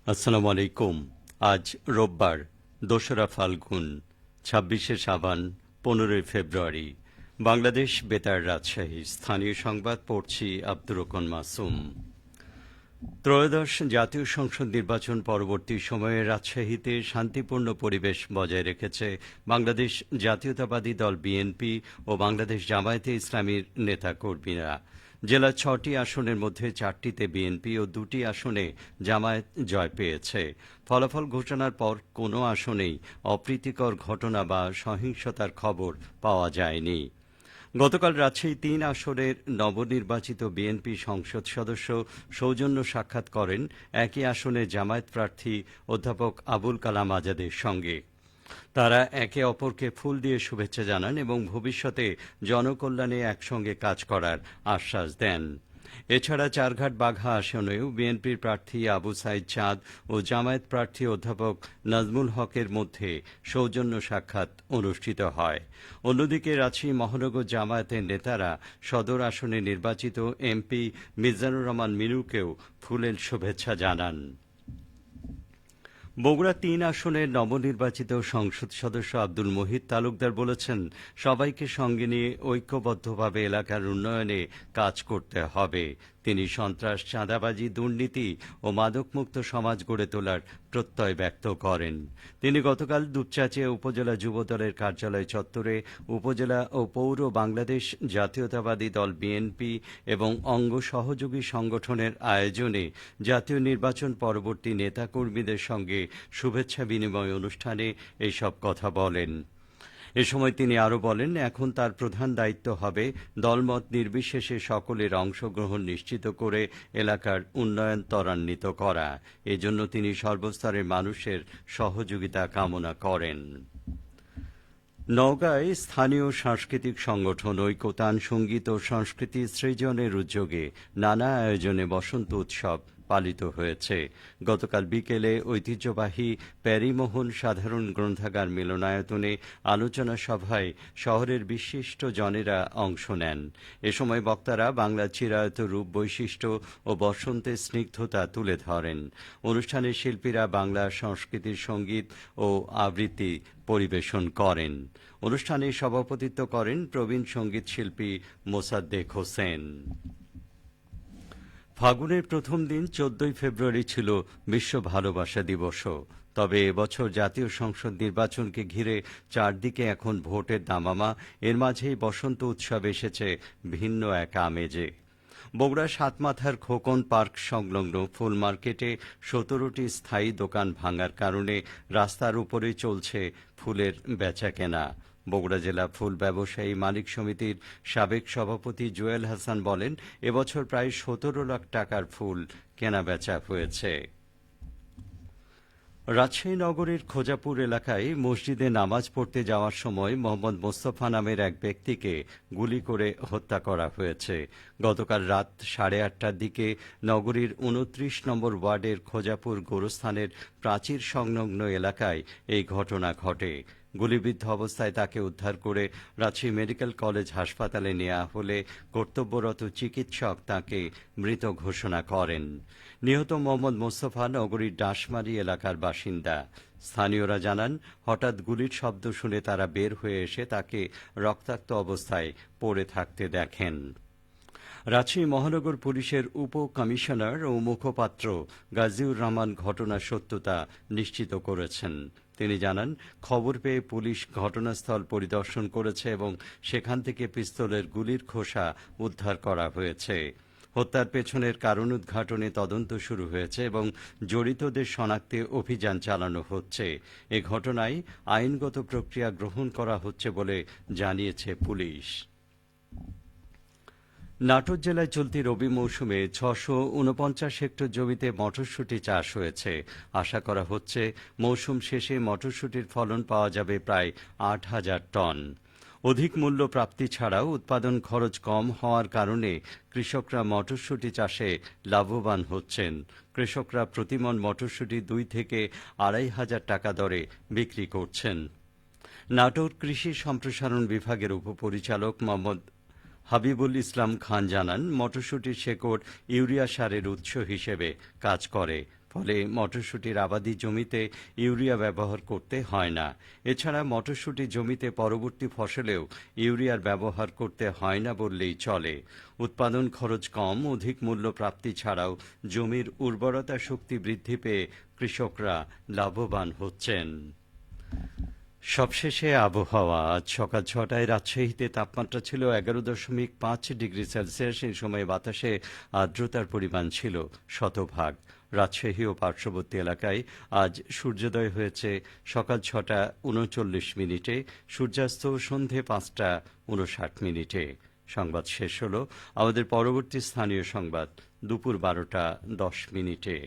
আসসালামু আলাইকুম। আজ রোববার, ২রা ফাল্গুন, ২৬শে সাবান, ১৫ই ফেব্রুয়ারি। বাংলাদেশ বেতার রাজশাহী। স্থানীয় সংবাদ পড়ছি আব্দুর রহমান মাসুম। ত্রয়োদশ জাতীয় সংসদ নির্বাচন পরবর্তী সময়ে রাজশাহীতে শান্তিপূর্ণ পরিবেশ বজায় রেখেছে বাংলাদেশ জাতীয়তাবাদী দল বিএনপি ও বাংলাদেশ জামায়াতে ইসলামীর নেতাকর্মীরা। জেলার ৬টি আসনের মধ্যে ৪টিতে বিএনপি ও ২টি আসনে জামায়াত জয় পেয়েছে। ফলাফল ঘোষণার পর কোনো আসনেই অপ্রীতিকর ঘটনা বা সহিংসতার খবর পাওয়া যায়নি। গতকাল রাজশাহী ৩ আসনের নবনির্বাচিত বিএনপি সংসদ সদস্য সৌজন্য সাক্ষাৎ করেন একই আসনে জামায়াত প্রার্থী অধ্যাপক আবুল কালাম আজাদের সঙ্গে। তারা একে অপরকে ফুল দিয়ে শুভেচ্ছা জানান এবং ভবিষ্যতে জনকল্যাণে একসঙ্গে কাজ করার আশ্বাস দেন। এছাড়া চারঘাট বাঘা আসনেও বিএনপির প্রার্থী আবু সাইদ চাঁদ ও জামায়াত প্রার্থী অধ্যাপক নাজমুল হকের মধ্যে সৌজন্য সাক্ষাৎ অনুষ্ঠিত হয়। অন্যদিকে রাজশাহী মহানগর জামায়াতের নেতারা সদর আসনে নির্বাচিত এমপি মিজানুর রহমান মিনুকেও ফুলেল শুভেচ্ছা জানান। বগুড়া ৩ আসনের নবনির্বাচিত সংসদ সদস্য আব্দুল মহিদ তালুকদার বলেছেন, সবাইকে সঙ্গে নিয়ে ঐক্যবদ্ধভাবে এলাকার উন্নয়নে কাজ করতে হবে। তিনি সন্ত্রাস, চাঁদাবাজি, দুর্নীতি ও মাদকমুক্ত সমাজ গড়ে তোলার প্রত্যয় ব্যক্ত করেন। তিনি গতকাল দুপচাঁচিয়া উপজেলা যুবদলের কার্যালয় চত্বরে উপজেলা ও পৌর বাংলাদেশ জাতীয়তাবাদী দল বিএনপি এবং অঙ্গ সহযোগী সংগঠনের আয়োজনে জাতীয় নির্বাচন পরবর্তী নেতাকর্মীদের সঙ্গে শুভেচ্ছা বিনিময় অনুষ্ঠানে এসব কথা বলেন। এ সময় তিনি আরও বলেন, এখন তার প্রধান দায়িত্ব হবে দলমত নির্বিশেষে সকলের অংশগ্রহণ নিশ্চিত করে এলাকার উন্নয়ন ত্বরান্বিত করা। এজন্য তিনি সর্বস্তরের মানুষের সহযোগিতা কামনা করেন। নওগাঁয় স্থানীয় সাংস্কৃতিক সংগঠন ঐকতান সঙ্গীত ও সংস্কৃতি সৃজনের উদ্যোগে নানা আয়োজনে বসন্ত উৎসব পালিত হয়েছে। গতকাল বিকেলে ঐতিহ্যবাহী প্যারীমোহন সাধারণ গ্রন্থাগার মিলনায়তনে আলোচনা সভায় শহরের বিশিষ্ট জনেরা অংশ নেন। এ সময় বক্তারা বাংলার চিরায়ত রূপ, বৈশিষ্ট্য ও বসন্তের স্নিগ্ধতা তুলে ধরেন। অনুষ্ঠানে শিল্পীরা বাংলা সংস্কৃতির সঙ্গীত ও আবৃত্তি পরিবেশন করেন। অনুষ্ঠানে সভাপতিত্ব করেন প্রবীণ সঙ্গীত শিল্পী মোসাদ্দেক হোসেন। ফাগুনের প্রথম দিন ১৪ই ফেব্রুয়ারি ছিল বিশ্ব ভালোবাসা দিবসও। তবে এবছর জাতীয় সংসদ নির্বাচনকে ঘিরে চারদিকে এখন ভোটের দামামা। এর মাঝেই বসন্ত উৎসব এসেছে ভিন্ন এক আমেজে। বগুড়া সাতমাথার খোকন পার্ক সংলগ্ন ফুল মার্কেটে ১৭টি স্থায়ী দোকান ভাঙার কারণে রাস্তার উপরে চলছে ফুলের বেচাকেনা। বগুড়া জেলা ফুল ব্যবসায়ী মালিক সমিতির সাবেক সভাপতি জুয়েল হাসান বলেন, এবছর প্রায় ১৭ লাখ টাকার ফুল কেনাবেচা হয়েছে। রাজশাহী নগরের খোজাপুর এলাকায় মসজিদে নামাজ পড়তে যাওয়ার সময় মোহাম্মদ মোস্তফা নামের এক ব্যক্তিকে গুলি করে হত্যা করা হয়েছে। গতকাল রাত ৮:৩০টার দিকে নগরীর ২৯ নম্বর ওয়ার্ডের খোজাপুর গোরস্থানের প্রাচীর সংলগ্ন এলাকায় এই ঘটনা ঘটে। গুলিবিদ্ধ অবস্থায় তাকে উদ্ধার করে রাজশাহী মেডিকেল কলেজ হাসপাতালে নেওয়া হলে কর্তব্যরত চিকিৎসক তাকে মৃত ঘোষণা করেন। নিহত মোহাম্মদ মোস্তফা নগরীর ডাঁশমারি এলাকার বাসিন্দা। স্থানীয়রা জানান, হঠাৎ গুলির শব্দ শুনে তারা বের হয়ে এসে তাকে রক্তাক্ত অবস্থায় পড়ে থাকতে দেখেন। রাজশাহী মহানগর পুলিশের উপ কমিশনার ও মুখপাত্র গাজীউর রহমান ঘটনার সত্যতা নিশ্চিত করেছেন। তিনি জানান, খবর পেয়ে পুলিশ ঘটনাস্থল পরিদর্শন করেছে এবং সেখান থেকে পিস্তলের গুলির খোসা উদ্ধার করা হয়েছে। হত্যার পেছনের কারণ উদ্ঘাটনে তদন্ত শুরু হয়েছে এবং জড়িতদের শনাক্তে অভিযান চালানো হচ্ছে। এ ঘটনায় আইনগত প্রক্রিয়া গ্রহণ করা হচ্ছে বলে জানিয়েছে পুলিশ। নাটোর জেলায় চলতি রবি মৌসুমে ৬৪৯ হেক্টর জমিতে মটরশুঁটি চাষ হয়েছে। আশা করা হচ্ছে মৌসুম শেষে মটরশুঁটির ফলন পাওয়া যাবে প্রায় ৮,০০০ টন। অধিক মূল্য প্রাপ্তি ছাড়াও উৎপাদন খরচ কম হওয়ার কারণে কৃষকরা মটরশুঁটি চাষে লাভবান হচ্ছেন। কৃষকরা প্রতিমণ মটরশুঁটি ২ থেকে ২,৫০০ টাকা দরে বিক্রি করছেন। নাটোর কৃষি সম্প্রসারণ বিভাগের উপপরিচালক মোহাম্মদ হাবিবুল ইসলাম খান জানান, মটরশুঁটির শেকড় ইউরিয়া সারের উৎস হিসেবে কাজ করে। ফলে মটরশুঁটির আবাদি জমিতে ইউরিয়া ব্যবহার করতে হয় না। এছাড়া মটরশুঁটি জমিতে পরবর্তী ফসলেও ইউরিয়ার ব্যবহার করতে হয় না বললেই চলে। উৎপাদন খরচ কম, অধিক মূল্য প্রাপ্তি ছাড়াও জমির উর্বরতা শক্তি বৃদ্ধি পেয়ে কৃষকরা লাভবান হচ্ছেন। সবশেষে আবহাওয়া। আজ সকাল ৬টায় রাজশাহীতে তাপমাত্রা ছিল ১১.৫ ডিগ্রি সেলসিয়াস। এই সময় বাতাসে আর্দ্রতার পরিমাণ ছিল শতভাগ। রাজশাহী ও পার্শ্ববর্তী এলাকায় আজ সূর্যোদয় হয়েছে সকাল ৬টা ৩৯ মিনিটে, সূর্যাস্ত সন্ধে ৫টা ৫৯ মিনিটে। সংবাদ শেষ হলো। আমাদের পরবর্তী স্থানীয় সংবাদ দুপুর ১২টা ১০ মিনিটে।